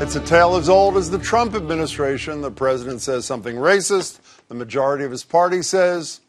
It's a tale as old as the Trump administration. The president says something racist. The majority of his party says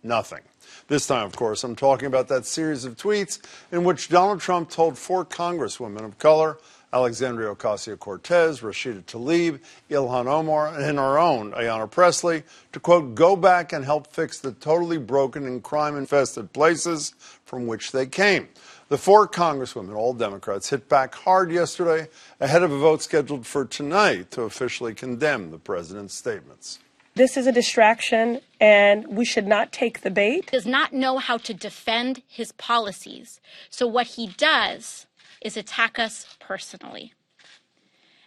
nothing. This time, of course, I'm talking about that series of tweets in which Donald Trump told 4 congresswomen of color, Alexandria Ocasio-Cortez, Rashida Tlaib, Ilhan Omar, and our own Ayanna Pressley, to, quote, go back and help fix the totally broken and crime-infested places from which they came. The 4 congresswomen, all Democrats, hit back hard yesterday ahead of a vote scheduled for tonight to officially condemn the president's statements. This is a distraction, and we should not take the bait. He does not know how to defend his policies. So what he does is attack us personally.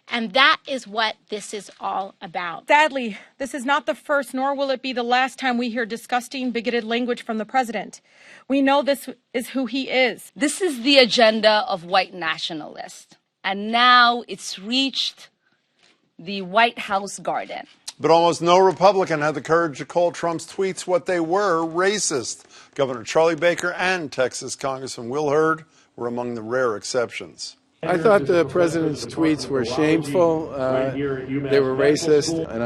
And that is what this is all about. Sadly, this is not the first, nor will it be the last time we hear disgusting, bigoted language from the president. We know this is who he is. This is the agenda of white nationalists. And now it's reached the White House garden. But almost no Republican had the courage to call Trump's tweets what they were, racist. Governor Charlie Baker and Texas Congressman Will Hurd were among the rare exceptions. I thought the president's tweets were shameful, they were racist, and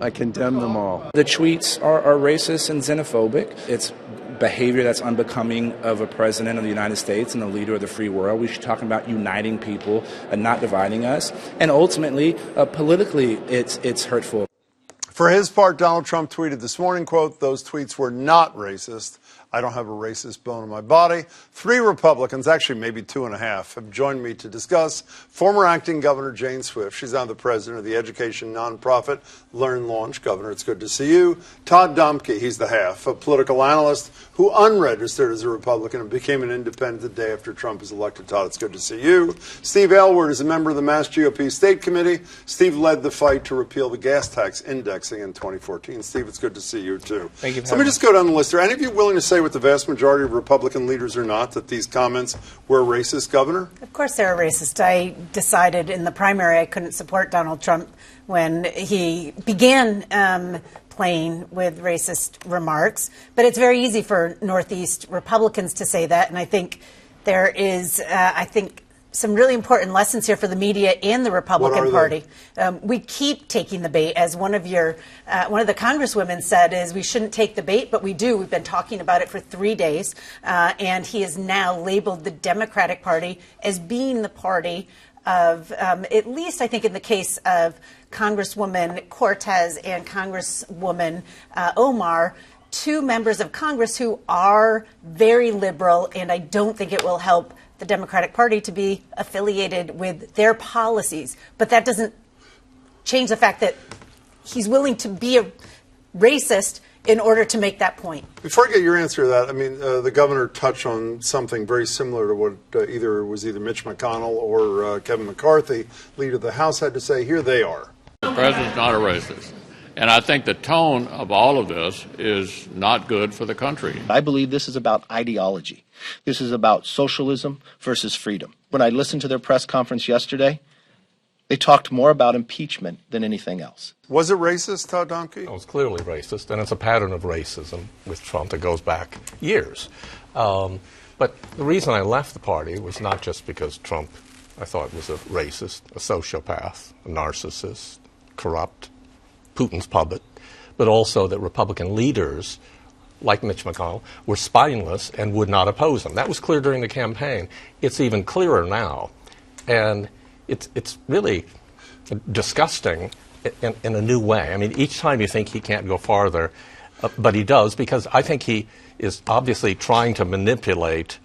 I condemn them all. The tweets are racist and xenophobic. It's behavior that's unbecoming of a president of the United States and a leader of the free world. We should talk about uniting people and not dividing us. And ultimately, politically, it's hurtful. For his part, Donald Trump tweeted this morning, quote, those tweets were not racist. I don't have a racist bone in my body. 3 Republicans, actually maybe 2.5, have joined me to discuss former acting Governor Jane Swift. She's now the president of the education nonprofit Learn Launch. Governor, it's good to see you. Todd Domke, he's the half, a political analyst who unregistered as a Republican and became an independent the day after Trump was elected. Todd, it's good to see you. Steve Aylward is a member of the Mass GOP State Committee. Steve led the fight to repeal the gas tax indexing in 2014. Steve, it's good to see you, too. Thank you. So let me just go down the list. Are any of you willing to say with the vast majority of Republican leaders or not that these comments were racist, Governor? Of course they're racist. I decided in the primary I couldn't support Donald Trump when he began playing with racist remarks. But it's very easy for Northeast Republicans to say that, and I think there is, some really important lessons here for the media and the Republican Party. We keep taking the bait, as one of the Congresswomen said, is we shouldn't take the bait, but we do. We've been talking about it for 3 days, and he has now labeled the Democratic Party as being the party of, at least I think in the case of Congresswoman Cortez and Congresswoman Omar, 2 members of Congress who are very liberal, and I don't think it will help the Democratic Party to be affiliated with their policies. But that doesn't change the fact that he's willing to be a racist in order to make that point. Before I get your answer to that, I mean, the governor touched on something very similar to what either Mitch McConnell or Kevin McCarthy, leader of the House, had to say. Here they are. The president's not a racist. And I think the tone of all of this is not good for the country. I believe this is about ideology. This is about socialism versus freedom. When I listened to their press conference yesterday, they talked more about impeachment than anything else. Was it racist, Todd Domke? It was clearly racist, and it's a pattern of racism with Trump that goes back years. But the reason I left the party was not just because Trump, I thought, was a racist, a sociopath, a narcissist, corrupt, Putin's puppet, but also that Republican leaders, like Mitch McConnell, were spineless and would not oppose him. That was clear during the campaign. It's even clearer now. And it's really disgusting in a new way. I mean, each time you think he can't go farther, but he does, because I think he is obviously trying to manipulate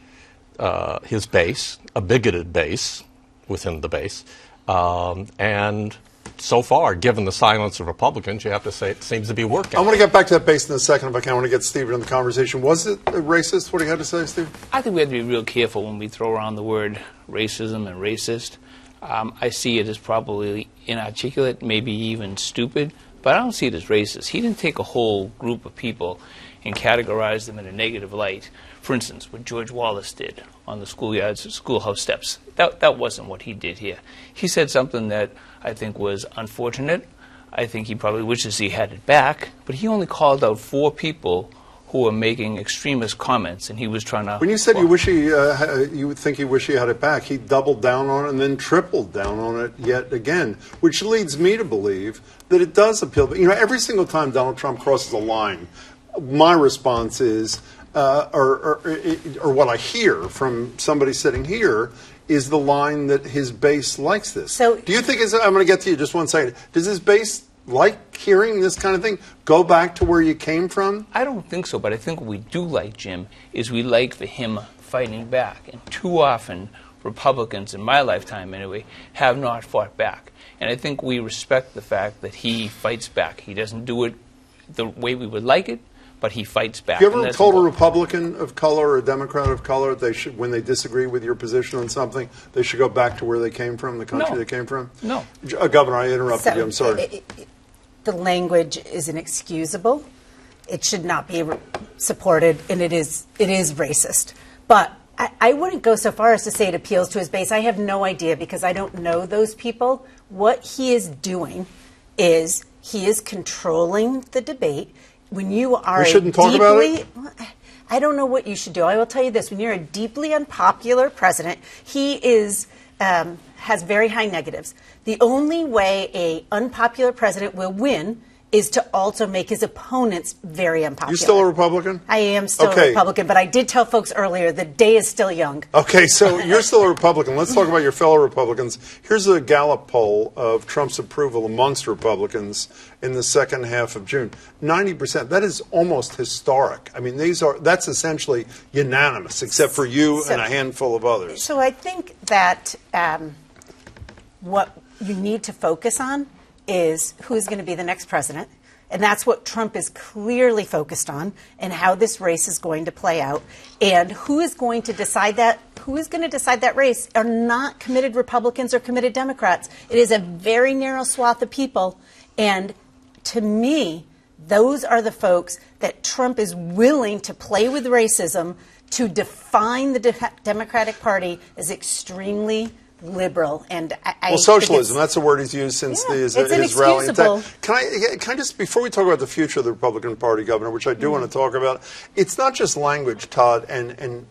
his base, a bigoted base within the base, and so far, given the silence of Republicans, you have to say it seems to be working. I want to get back to that base in a second if I can. I want to get Steve in the conversation. Was it racist, what he had to say, Steve? I think we have to be real careful when we throw around the word racism and racist. I see it as probably inarticulate, maybe even stupid, but I don't see it as racist. He didn't take a whole group of people and categorize them in a negative light. For instance, what George Wallace did on the schoolhouse steps. That wasn't what he did here. He said something that I think was unfortunate. I think he probably wishes he had it back, but he only called out 4 people who are making extremist comments, and he was trying to... When you said you wish you would think he wish he had it back, he doubled down on it and then tripled down on it yet again, which leads me to believe that it does appeal. But, every single time Donald Trump crosses a line, my response is, or what I hear from somebody sitting here, is the line that his base likes this. So, do you think, I'm going to get to you just one second, does his base like hearing this kind of thing? Go back to where you came from? I don't think so, but I think what we do like, Jim, is we like for him fighting back. And too often, Republicans, in my lifetime anyway, have not fought back. And I think we respect the fact that he fights back. He doesn't do it the way we would like it, but he fights back. Have you ever told a Republican of color or a Democrat of color they should, when they disagree with your position on something, they should go back to where they came from, the country they came from? No. Governor, I interrupted you. I'm sorry. The language is inexcusable. It should not be supported, and it is racist. But I wouldn't go so far as to say it appeals to his base. I have no idea because I don't know those people. What he is doing is he is controlling the debate. When you are we shouldn't talk about it? I don't know what you should do. I will tell you this. When you're a deeply unpopular president, he is has very high negatives. The only way an unpopular president will win is to also make his opponents very unpopular. You still a Republican? I am still a Republican, but I did tell folks earlier the day is still young. Okay, so you're still a Republican. Let's talk about your fellow Republicans. Here's a Gallup poll of Trump's approval amongst Republicans in the second half of June. 90%. That is almost historic. I mean, that's essentially unanimous, except for you and a handful of others. So I think that what you need to focus on is who's going to be the next president. And that's what Trump is clearly focused on, and how this race is going to play out. And who is going to decide that? Who is going to decide that race are not committed Republicans or committed Democrats. It is a very narrow swath of people. And to me, those are the folks that Trump is willing to play with racism to define the Democratic Party as extremely liberal. And well, socialism, that's a word he's used since his rally. Can I just, before we talk about the future of the Republican Party, Governor, which I do want to talk about, it's not just language, Todd, and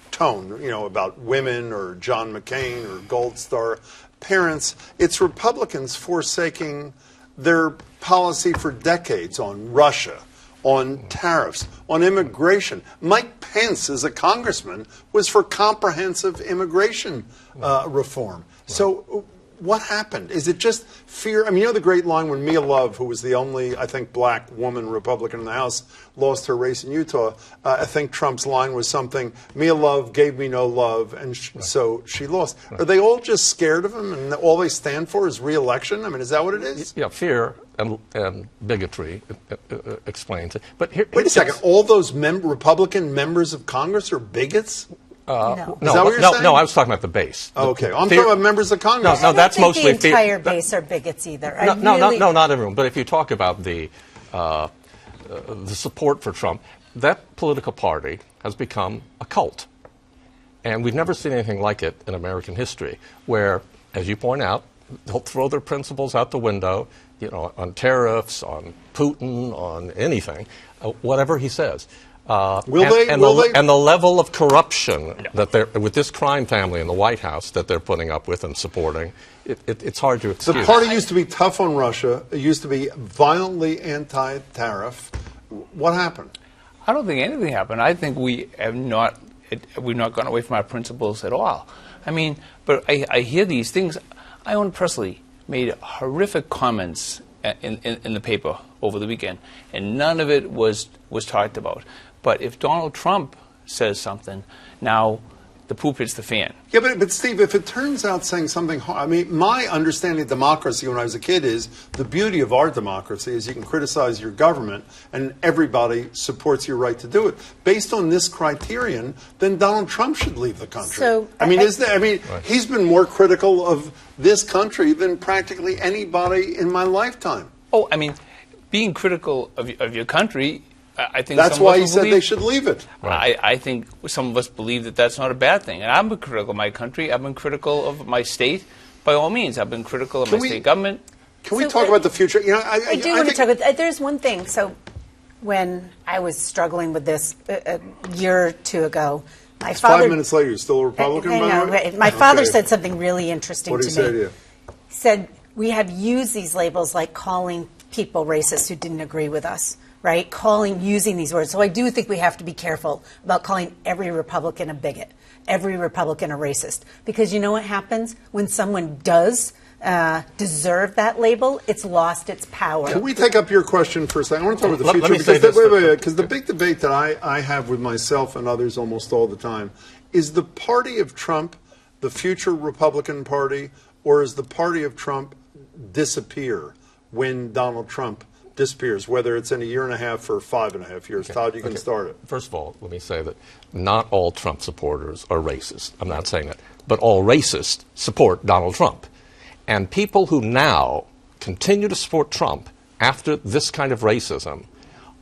tone, about women or John McCain or Gold Star parents. It's Republicans forsaking their policy for decades on Russia, on tariffs, on immigration. Mike Pence, as a congressman, was for comprehensive immigration reform. So what happened? Is it just fear? I mean, the great line when Mia Love, who was the only, I think, black woman Republican in the House, lost her race in Utah. I think Trump's line was something, Mia Love gave me no love, and so she lost. Are they all just scared of him, and all they stand for is re-election? I mean, is that what it is? Yeah, fear and bigotry explains it. But wait a second. All those Republican members of Congress are bigots? No, is that what you're saying? No, I was talking about the base. Okay, I'm talking about members of Congress. No, that's mostly fear. I don't think the entire base are bigots either. No, not everyone. But if you talk about the support for Trump, that political party has become a cult. And we've never seen anything like it in American history, where, as you point out, they'll throw their principles out the window, on tariffs, on Putin, on anything, whatever he says. And the level of corruption that with this crime family in the White House that they're putting up with and supporting, it's hard to excuse. The party used to be tough on Russia. It used to be violently anti-tariff. What happened? I don't think anything happened. I think we've not gone away from our principles at all. I mean, but I hear these things. I own personally made horrific comments in the paper over the weekend, and none of it was talked about. But if Donald Trump says something, now the poop hits the fan. Yeah, but Steve, if it turns out saying something, I mean, my understanding of democracy when I was a kid is the beauty of our democracy is you can criticize your government and everybody supports your right to do it. Based on this criterion, then Donald Trump should leave the country. So, he's been more critical of this country than practically anybody in my lifetime. Oh, I mean, being critical of your country, I think that's why he said they should leave it. Right. I think some of us believe that that's not a bad thing. And I've been critical of my country. I've been critical of my state. By all means, I've been critical of my state government. Can we talk about the future? I do want to talk about. There's one thing. So When I was struggling with this a year or two ago, my It's father... 5 minutes later. You're still a Republican, by the way? My father Okay. said something really interesting What to did me. he say to you? He said, we have used these labels like calling people racist who didn't agree with us, right? Using these words. So I do think we have to be careful about calling every Republican a bigot, every Republican a racist. Because you know what happens when someone does deserve that label? It's lost its power. Can we take up your question for a second? I want to talk about the Let future. me say Because this. because the big debate that I have with myself and others almost all the time is the party of Trump the future Republican Party, or is the party of Trump disappear when Donald Trump disappears, whether it's in a year and a half or 5.5 years? Okay. Todd, you can start it. First of all, let me say that not all Trump supporters are racist. I'm not saying that. But all racists support Donald Trump. And people who now continue to support Trump after this kind of racism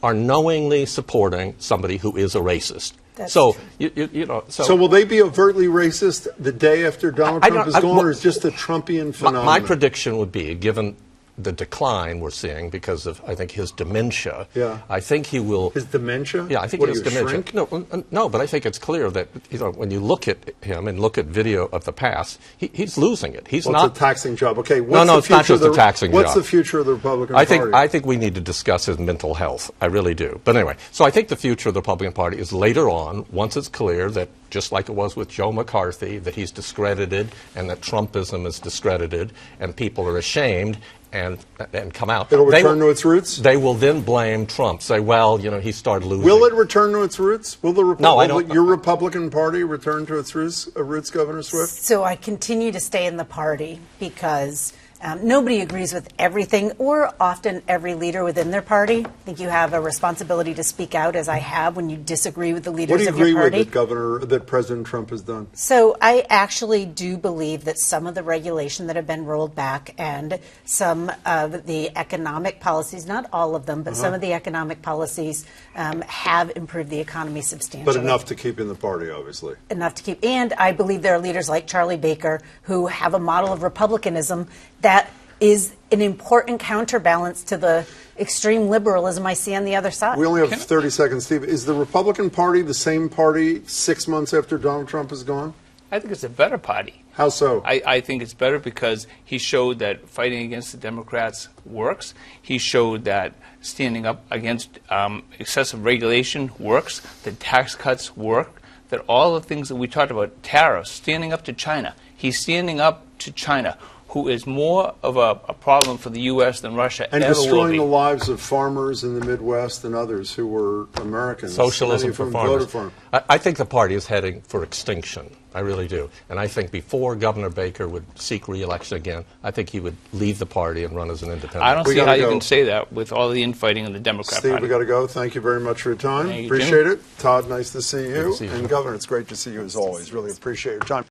are knowingly supporting somebody who is a racist. That's so, true. So will they be overtly racist the day after Donald Trump is gone, or is just a Trumpian phenomenon? My prediction would be, given the decline we're seeing because of, I think, his dementia. Yeah. I think he will. His dementia? Yeah, I think what, his dementia. No, but I think it's clear that when you look at him and look at video of the past, he's losing it. He's not. It's a taxing job. Okay. It's not just a taxing job. What's the future of the Republican Party? I think we need to discuss his mental health. I really do. But anyway, so I think the future of the Republican Party is later on, once it's clear that, just like it was with Joe McCarthy, that he's discredited and that Trumpism is discredited and people are ashamed and come out. It'll return to its roots? They will then blame Trump, say, well, he started losing. Will it return to its roots? Will your Republican Party return to its roots, Governor Swift? So I continue to stay in the party because nobody agrees with everything, or often every leader within their party. I think you have a responsibility to speak out, as I have, when you disagree with the leaders of your party. What do you agree with that President Trump has done? So I actually do believe that some of the regulation that have been rolled back and some of the economic policies, not all of them, but some of the economic policies have improved the economy substantially. But enough to keep in the party, obviously. Enough to keep. And I believe there are leaders like Charlie Baker who have a model of republicanism that is an important counterbalance to the extreme liberalism I see on the other side. We only have 30 seconds, Steve. Is the Republican Party the same party 6 months after Donald Trump is gone? I think it's a better party. How so? I think it's better because he showed that fighting against the Democrats works. He showed that standing up against excessive regulation works, that tax cuts work, that all the things that we talked about, tariffs, standing up to China. He's standing up to China, who is more of a problem for the U.S. than Russia and ever will be. destroying the lives of farmers in the Midwest and others who were Americans. Socialism for farmers. I think the party is heading for extinction. I really do. And I think before Governor Baker would seek re-election again, I think he would leave the party and run as an independent. I don't see how you can say that with all the infighting in the Democrat Steve, Party. we got to go. Thank you very much for your time. Thank you, Appreciate it. Todd, nice to see you. Good to see you. And Governor, it's great to see you as always. Really appreciate your time.